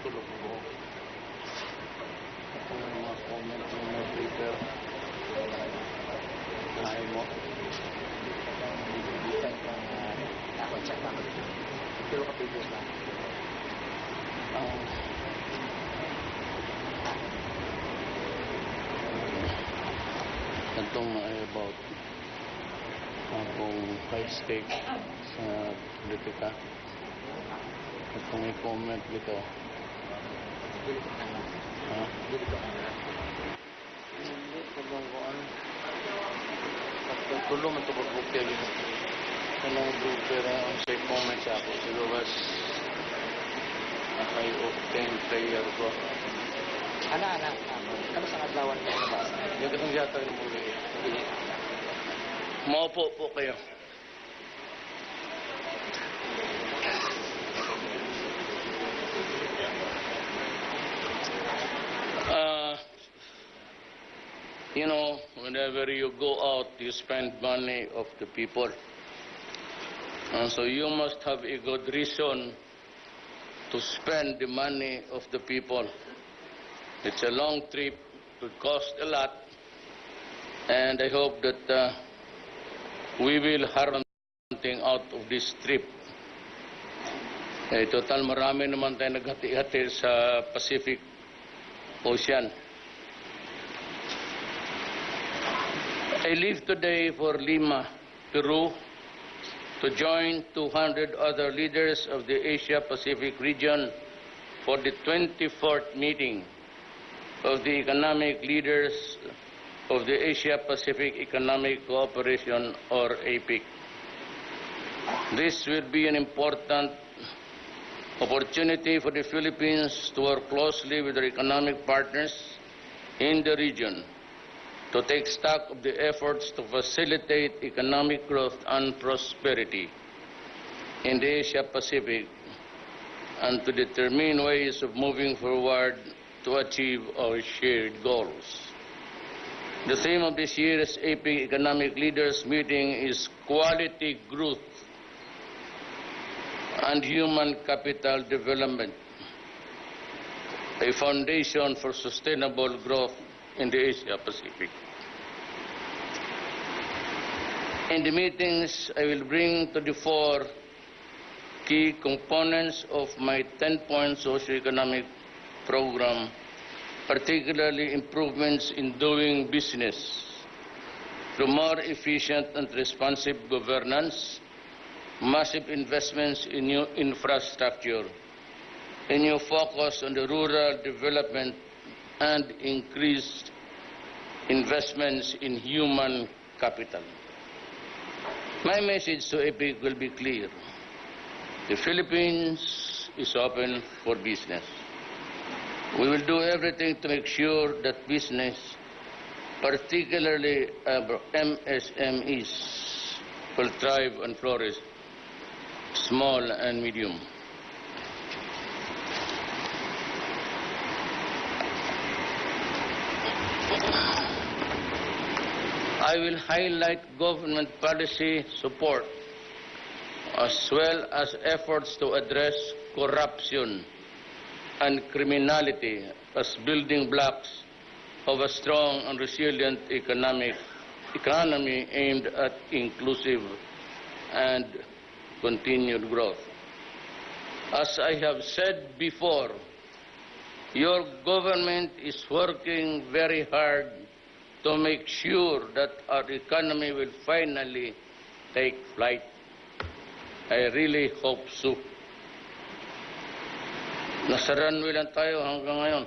tulog ko. Ito yung mga comment ng mga Twitter. Ayaw mo. Bibitan ko takot siya bakit. Pero kapigos lang. Itong about akong high stake sa politika. Itong i-comment dito. Ha? Hindi ko bang kuan. Pagtulo man ito mag-booker yun. Anong booker ang sa comment siya ako. Siguro was ay octane player ko. Ano sa kadlawan mo sa basa? Yung katong yata yung muli. Maupo po kayo. You know, whenever you go out, you spend money of the people. And so you must have a good reason to spend the money of the people. It's a long trip, it would cost a lot, and I hope that we will harm something out of this trip. Total marami naman tayo naghati-hati sa Pacific Ocean. I leave today for Lima, Peru, to join 200 other leaders of the Asia-Pacific region for the 24th meeting of the economic leaders of the Asia-Pacific Economic Cooperation, or APEC. This will be an important opportunity for the Philippines to work closely with their economic partners in the region to take stock of the efforts to facilitate economic growth and prosperity in the Asia-Pacific and to determine ways of moving forward to achieve our shared goals. The theme of this year's APEC Economic Leaders Meeting is Quality Growth and Human Capital Development, a foundation for sustainable growth in the Asia-Pacific. In the meetings, I will bring to the fore key components of my 10-point socio-economic program, particularly improvements in doing business through more efficient and responsive governance, massive investments in new infrastructure, a new focus on the rural development, and increased investments in human capital. My message to APEC will be clear. The Philippines is open for business. We will do everything to make sure that business, particularly MSMEs, will thrive and flourish, small and medium. I will highlight government policy support as well as efforts to address corruption and criminality as building blocks of a strong and resilient economy aimed at inclusive and continued growth. As I have said before, your government is working very hard to make sure that our economy will finally take flight. I really hope so. Nasa runway lang tayo hanggang ngayon.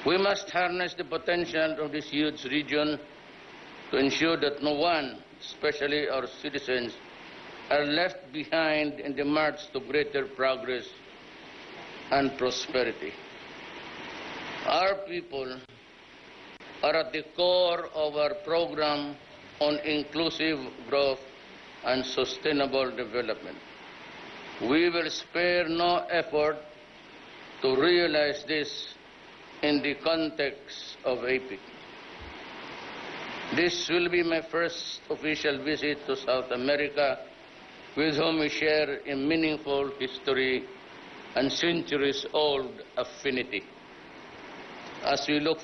We must harness the potential of this huge region to ensure that no one, especially our citizens, are left behind in the march to greater progress and prosperity. Our people are at the core of our program on inclusive growth and sustainable development. We will spare no effort to realize this in the context of APEC. This will be my first official visit to South America, with whom we share a meaningful history and centuries-old affinity. As we look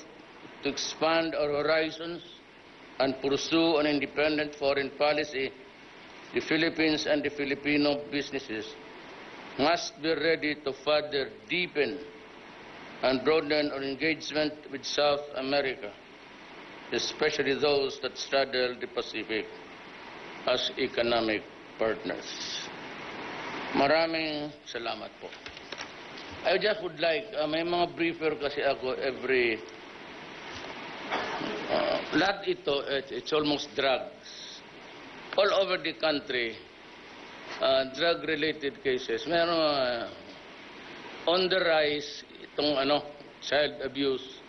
to expand our horizons and pursue an independent foreign policy, the Philippines and the Filipino businesses must be ready to further deepen and broaden our engagement with South America, especially those that straddle the Pacific as economic partners. Maraming salamat po. I just would like, may mga briefer kasi ako every, lahat ito, it's almost drugs. All over the country, drug-related cases. Meron on the rise, itong child abuse,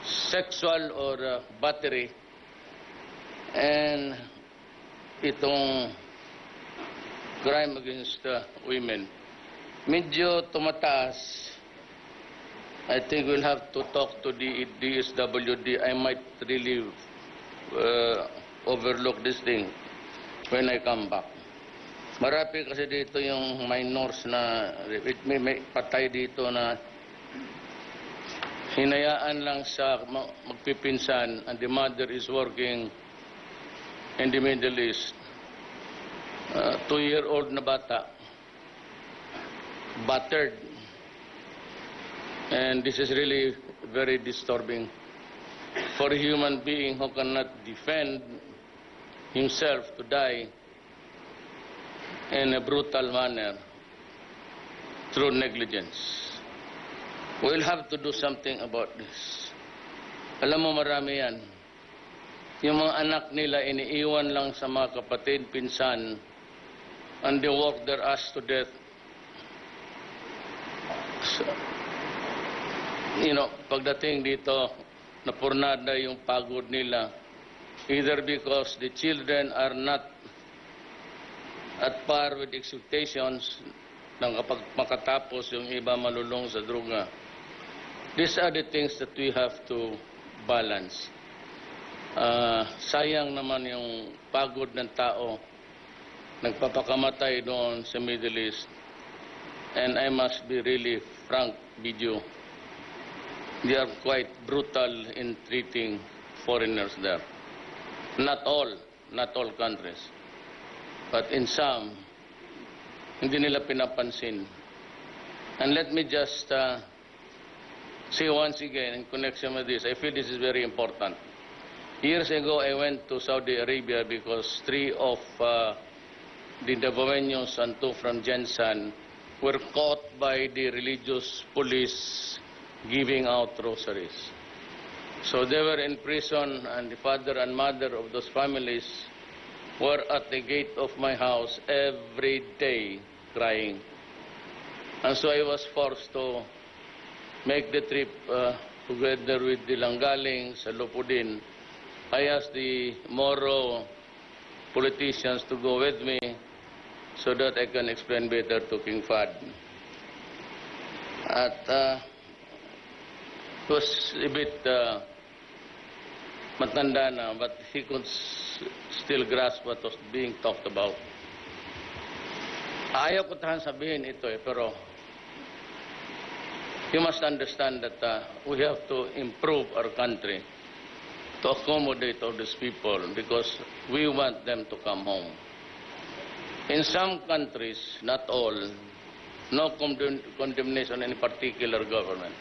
sexual or battery, and itong crime against women. Medyo tumataas. I think we'll have to talk to the DSWD. I might really overlook this thing when I come back. Marami kasi dito yung minors na may patay dito na hinayaan lang sa magpipinsan, and the mother is working in the Middle East. 2-year-old na bata, battered. And this is really very disturbing for a human being who cannot defend himself to die in a brutal manner through negligence. We'll have to do something about this. Alam mo, marami yan. Yung mga anak nila iniiwan lang sa mga kapatid, pinsan, and they work their ass to death. So, pagdating dito, napurnada yung pagod nila, either because the children are not at par with expectations, nang kapag makatapos yung iba malulong sa droga. These are the things that we have to balance. Sayang naman yung pagod ng tao, nagpapakamatay doon sa Middle East. And I must be really frank with you. They are quite brutal in treating foreigners there. Not all countries. But in some, hindi nila pinapansin. And let me just say once again in connection with this, I feel this is very important. Years ago, I went to Saudi Arabia because 3 of the Davameños and 2 from Jensan were caught by the religious police giving out rosaries. So they were in prison, and the father and mother of those families were at the gate of my house every day crying. And so I was forced to make the trip together with the Langgaling sa Lupudin. I asked the Moro politicians to go with me so that I can explain better to King Fahd. At it was a bit matanda na, but he could still grasp what was being talked about. Ayaw ko tahan sabihin ito pero you must understand that we have to improve our country to accommodate all these people because we want them to come home. In some countries, not all, no condemnation on any particular government.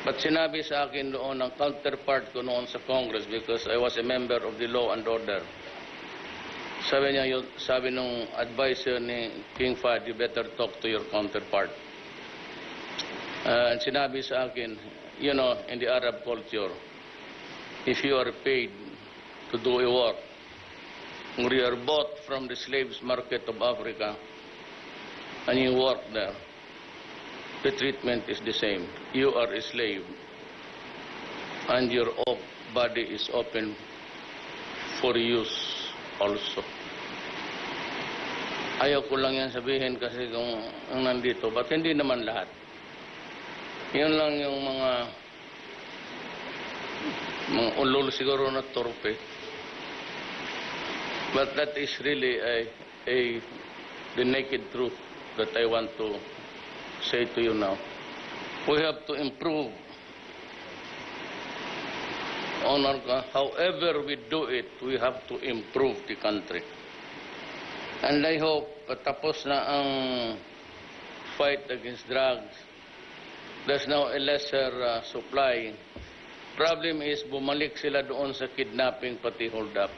But sinabi sa akin noon ng counterpart ko noon sa Congress because I was a member of the Law and Order. Sabi nung advisor ni King Fahd, you better talk to your counterpart. And sinabi sa akin, in the Arab culture, if you are paid to do a work, or you are bought from the slaves market of Africa, and you work there, the treatment is the same. You are a slave, and your body is open for use also. Ayaw ko lang yan sabihin kasi kung ang nandito, but hindi naman lahat. Yun lang yung mga ulol siguro na torpe. But that is really the naked truth that I want to say to you now. We have to improve on however we do it, we have to improve the country. And I hope patapos na ang fight against drugs. There's now a lesser supply. Problem is, bumalik sila doon sa kidnapping pati hold up.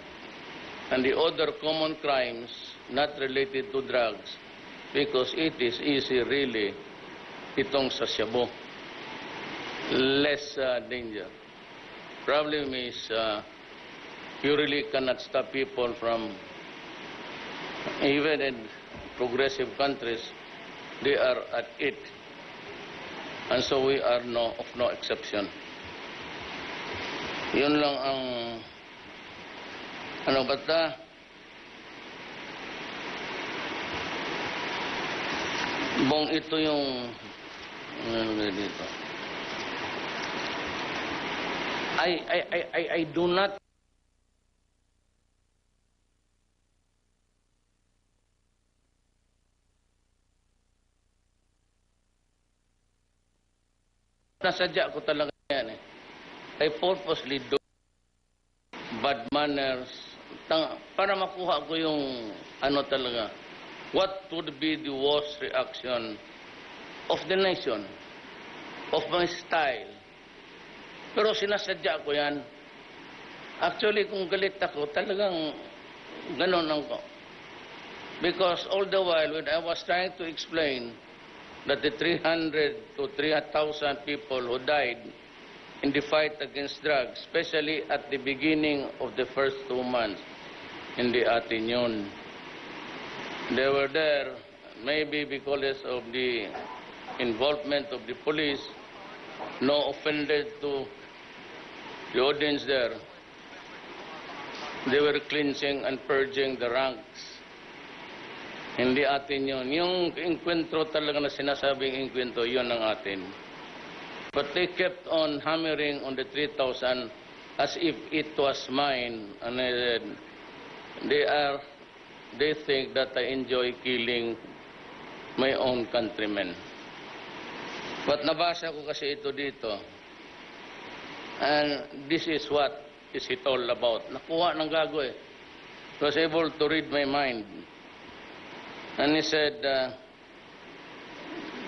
And the other common crimes not related to drugs, because it is easy really itong sa shabu. Less danger. Problem is, you really cannot stop people from, even in progressive countries, they are at it. And so we are of no exception. Yun lang ang, basta, bong ito yung, dito. I do not nasadya ko talaga yan eh. I purposely do bad manners para makuha ko yung talaga. What would be the worst reaction of the nation, of my style? Pero sinasadya ko yan. Actually, kung galit ako, talagang ganon ako. Because all the while, when I was trying to explain that the 300 to 3,000 people who died in the fight against drugs, especially at the beginning of the first 2 months in the Atenyon, they were there maybe because of the involvement of the police, no offended to the audience there. They were cleansing and purging the ranks. Hindi atin yun. Yung inkwentro talaga na sinasabing inkwentro, yun ang atin. But they kept on hammering on the 3,000 as if it was mine. And they think that I enjoy killing my own countrymen. But nabasa ko kasi ito dito. And this is what is it all about. Nakuha ng gago eh. He was able to read my mind. And he said,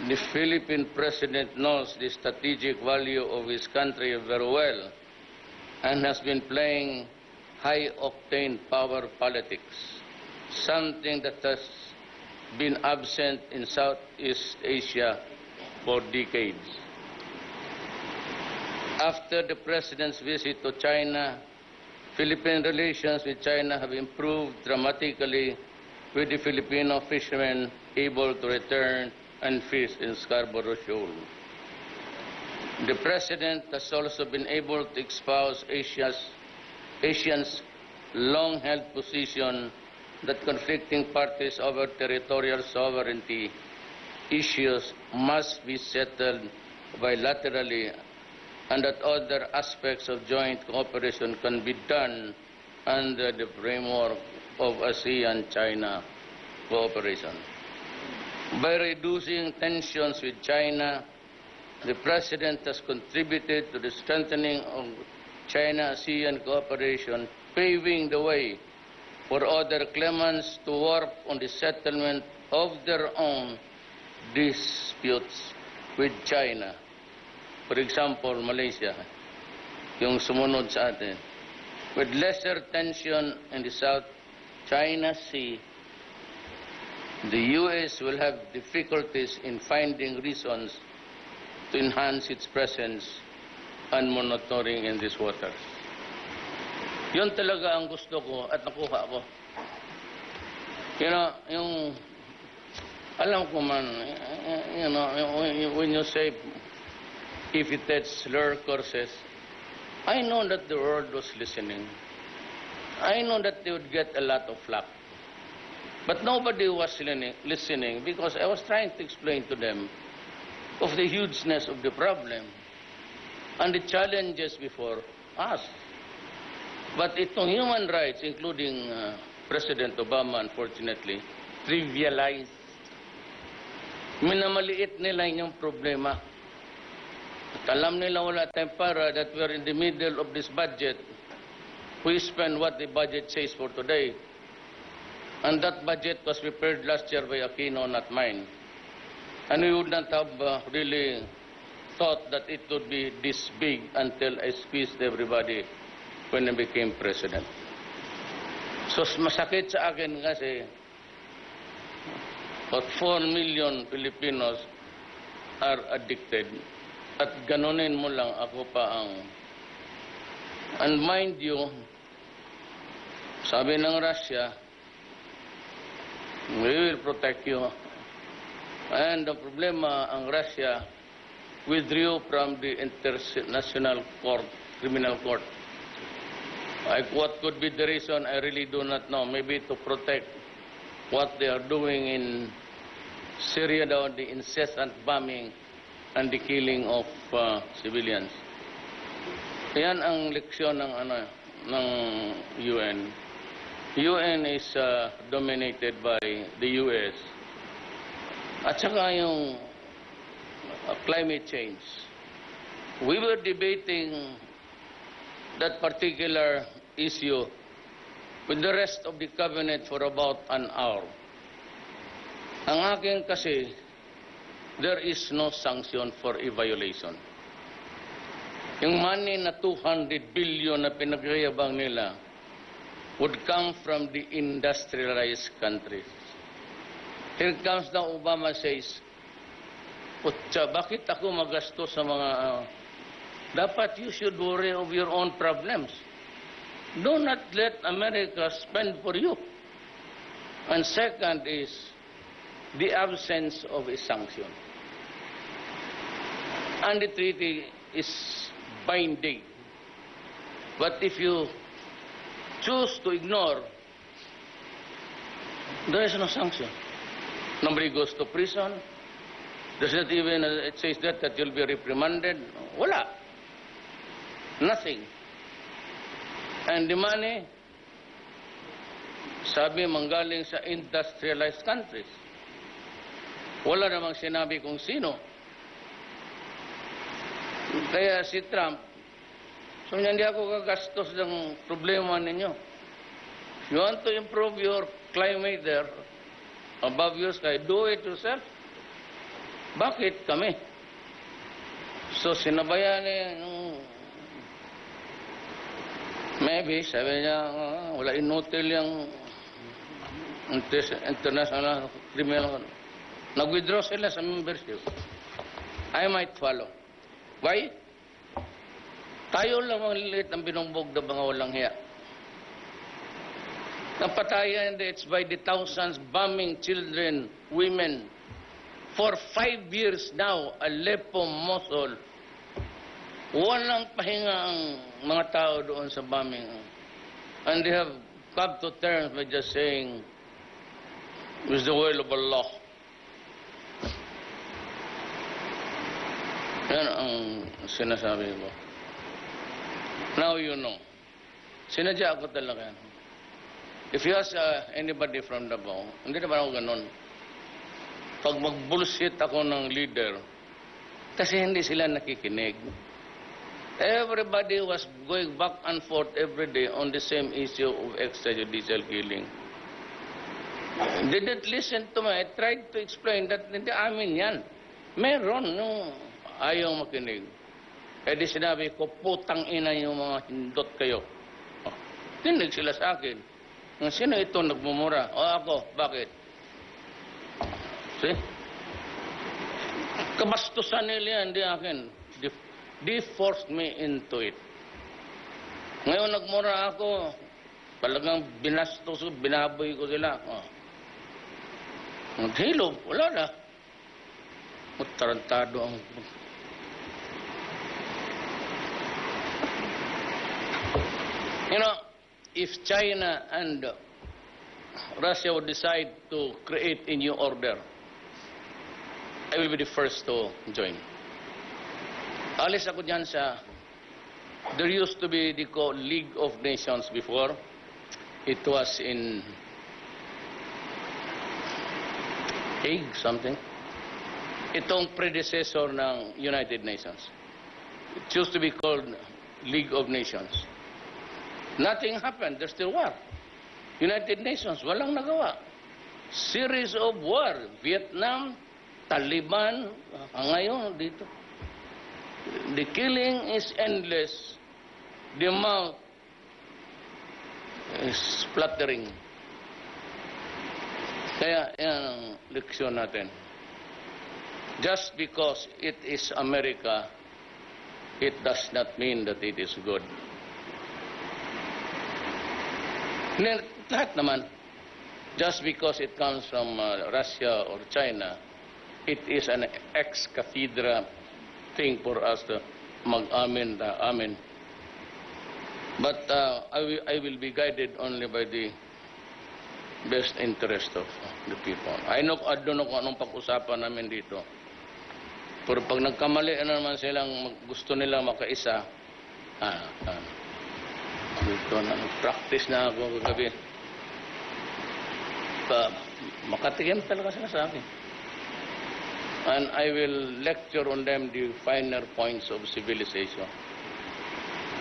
the Philippine president knows the strategic value of his country very well and has been playing high-octane power politics, something that has been absent in Southeast Asia for decades. After the president's visit to China, Philippine relations with China have improved dramatically, with the Filipino fishermen able to return and fish in Scarborough Shoal. The president has also been able to espouse Asians' long-held position that conflicting parties over territorial sovereignty issues must be settled bilaterally, and that other aspects of joint cooperation can be done under the framework of ASEAN-China cooperation. By reducing tensions with China, the President has contributed to the strengthening of China-ASEAN cooperation, paving the way for other claimants to work on the settlement of their own disputes with China. For example, Malaysia, yung sumunod sa atin. With lesser tension in the South China Sea, the U.S. will have difficulties in finding reasons to enhance its presence and monitoring in these waters. Yun talaga ang gusto ko at nakuha ko. You know, yung, alam ko man, you know, when you say, if it had slur courses, I know that the world was listening. I know that they would get a lot of flack. But nobody was listening because I was trying to explain to them of the hugeness of the problem and the challenges before us. But itong human rights, including President Obama, unfortunately, trivialized Minamaliit nila yung problema. At alam nila wala tayong para, that we're in the middle of this budget. We spend what the budget says for today. And that budget was prepared last year by Aquino, not mine. And we would not have really thought that it would be this big until I squeezed everybody when I became president. So masakit sa akin kasi about 4 million Filipinos are addicted. At ganunin mo lang ako pa ang... And mind you, sabi ng Russia, we will protect you. And the problema, ang Russia withdrew from the International Court, Criminal Court. What could be the reason, I really do not know. Maybe to protect what they are doing in Syria, the incessant bombing and the killing of civilians. Yan ang leksyon ng UN. UN is dominated by the US. At saka yung climate change. We were debating that particular issue with the rest of the cabinet for about an hour. Ang akin kasi, there is no sanction for a violation. Yung money na 200 billion na pinagyayabang nila would come from the industrialized countries. Here comes the Obama says, Putya, bakit ako magasto sa mga... dapat you should worry of your own problems. Do not let America spend for you. And second is the absence of a sanction. And the treaty is binding. But if you choose to ignore, there is no sanction. Nobody goes to prison. Does not even, it says that you'll be reprimanded. Wala. Nothing. And the money, sabi manggaling sa industrialized countries. Wala namang sinabi kung sino. Kaya si Trump, so hindi ako gagastos ng problema ninyo. If you want to improve your climate there, above your sky, do it yourself. Bakit kami? So sinabayan niya, maybe, sabi niya, wala inutil yung international criminal. Nag-withdraw sila sa membership. I might follow. Why? Tayo lang ang lilit ang binumbog na mga walang hiya. Napatayan, it's by the thousands, bombing children, women. For 5 years now, Aleppo, Mosul, walang pahinga ang mga tao doon sa bombing. And they have come to terms by just saying, with the will of Allah. Yan ang sinasabi ko. Now you know. Sinadya ako talaga. If you ask anybody from Davao, hindi naman ako ganun. Pag mag-bullshit ako ng leader, kasi hindi sila nakikinig. Everybody was going back and forth every day on the same issue of extrajudicial killing. They didn't listen to me. I tried to explain that hindi amin yan. Meron nung ayaw makinig. Eh di sinabi ko, putang ina yung mga hindot kayo. Oh, tinig sila sa akin. Sino ito nagmumura? O ako, bakit? See? Kabastusan nila yan, di akin. They forced me into it. Ngayon nagmura ako, talagang binastos ko, binaboy ko sila. Oh. Naghilog, wala na. Tarantado ang... You know, if China and Russia would decide to create a new order, I will be the first to join. Alis ako dyan sa... There used to be the League of Nations before. It was in Hague, something. itong predecessor ng United Nations. It used to be called League of Nations. Nothing happened. There's still war. United Nations, walang nagawa. Series of war. Vietnam, Taliban, ngayon dito. The killing is endless. The amount is splattering. Kaya yan ang leksyon natin. Just because it is America, it does not mean that it is good. Lahat naman, just because it comes from Russia or China, it is an ex-cathedra thing for us to mag-amin. Amen. But I will be guided only by the best interest of the people. I don't know kung anong pag-usapan namin dito. Pero pag nagkamali naman silang gusto nilang makaisa, dito na, practice na ako kagabi. Makatikim talaga sila sa akin. And I will lecture on them the finer points of civilization.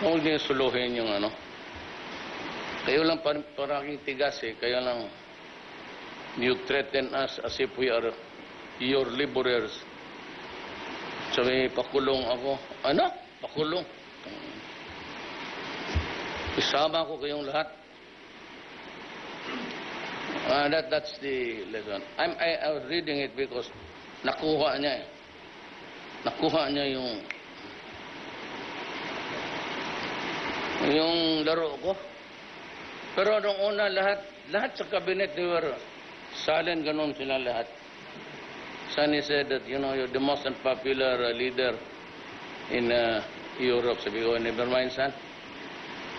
Huwag niyo suluhin yung ano. Kayo lang parang tigas eh. Kayo lang, you threaten us as if we are your laborers. Sabi, pakulong ako. Ano? Pakulong. Isama ko kayong lahat. That's the lesson. I was reading it because nakuha niya eh. Nakuha niya yung laro ko. Pero nung una, lahat sa cabinet, they were silent, ganun sila lahat. Sonny said that, you know, you're the most unpopular leader in Europe. Sabi ko, never mind, son.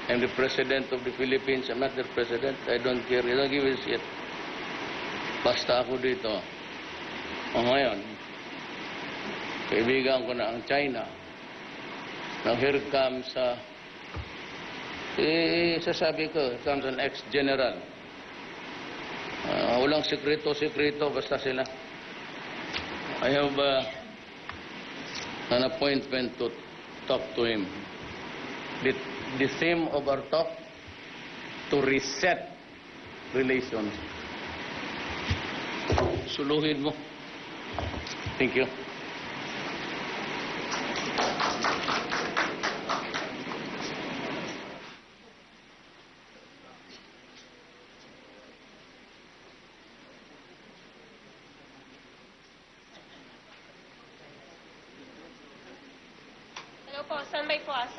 I'm the president of the Philippines. I'm not their president. I don't care. I don't give a shit. Basta ako dito. O ngayon, kaibigan ko na ang China. Now here comes, sasabi ko, here comes an ex-general. Walang sekreto, basta sila. I have an appointment to talk to him. The theme of our talk, to reset relations. Suluhin mo. Thank you. Hello po, standby po as.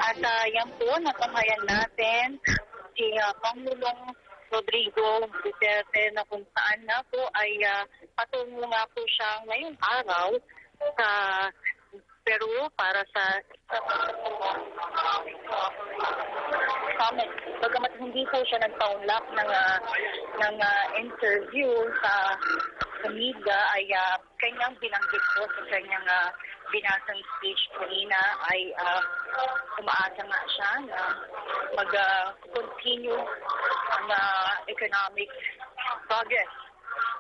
At yan po, natamayan natin si Pangulong Rodrigo Duterte na kung saan na po ay patungo nga po siya ngayong araw sa Peru para sa summit. Bagamat hindi po siya nagpaunlak ng interview sa media ay kanyang binanggit po sa kanyang binasang speech kanina ay umaasa nga siya na mag-continue ang economic progress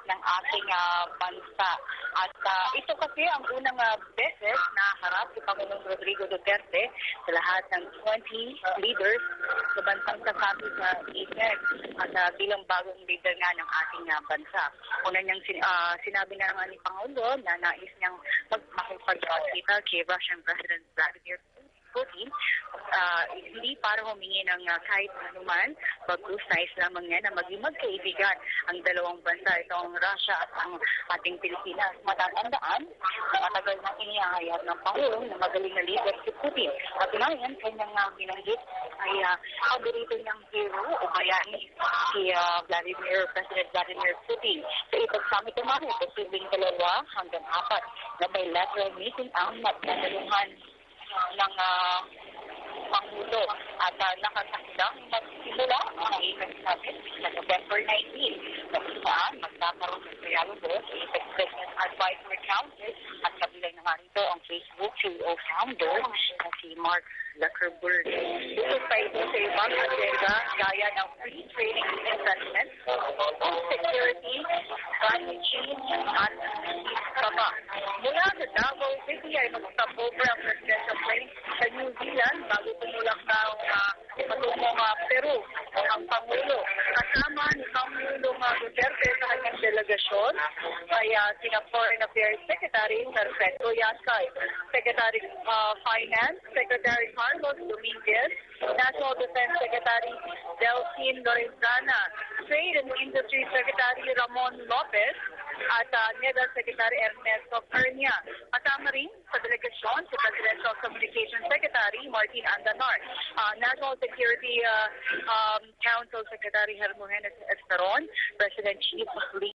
ng ating bansa. At ito kasi ang unang beses na harap si Pangulong Rodrigo Duterte sa lahat ng 20 leaders sa bansang kasabi sa IPEC at bilang bagong leader nga ng ating bansa. Una niyang sinabi na nga ni Pangulo na nais niyang makipagkita kay Russian President Vladimir Putin, hindi para humingi ng kahit anuman, bagkus nais lamang niya na maging magkaibigan ang dalawang bansa, itong Russia at ang ating Pilipinas. Matatandaan, matagal nang inihahayag ng Pangulong na magaling na leader si Putin. At ngayon, kanyang binanggit ay paborito niyang hero o bayani si President Vladimir Putin. Sa ipag-summit naman, posibleng 2 hanggang 4 na bilateral meeting ang magdadaluhan ng Pangulo. At nakatakdang magsimula ang APEC Summit sa November 19, kung saan magkakaroon ng dialogo sa APEC Business Advisory Council at kabilang naman ito ang Facebook CEO founder na si Mark Zuckerberg. Ito pa ito sa ibang agenda gaya ng free trading investment, security, climate change, at iba. Mula sa Davao City ay magsapobre ang presidential plane sa New Zealand bago tumulak ng patungong Peru ang Pangulo. Kasama ni Pangulong Duterte sa kanyang delegasyon ay sina Foreign Affairs Secretary Perfecto Yasay, Secretary Finance Secretary Carlos Dominguez, National Defense Secretary Delphine Lorenzana, Trade and Industry Secretary Ramon Lopez, at NEDA Secretary Ernesto Pernia. Kasama rin sa delegasyon si Presidential Communications Secretary Martin Andanar, National Security Council Secretary Hermogenes Esperon, President Chief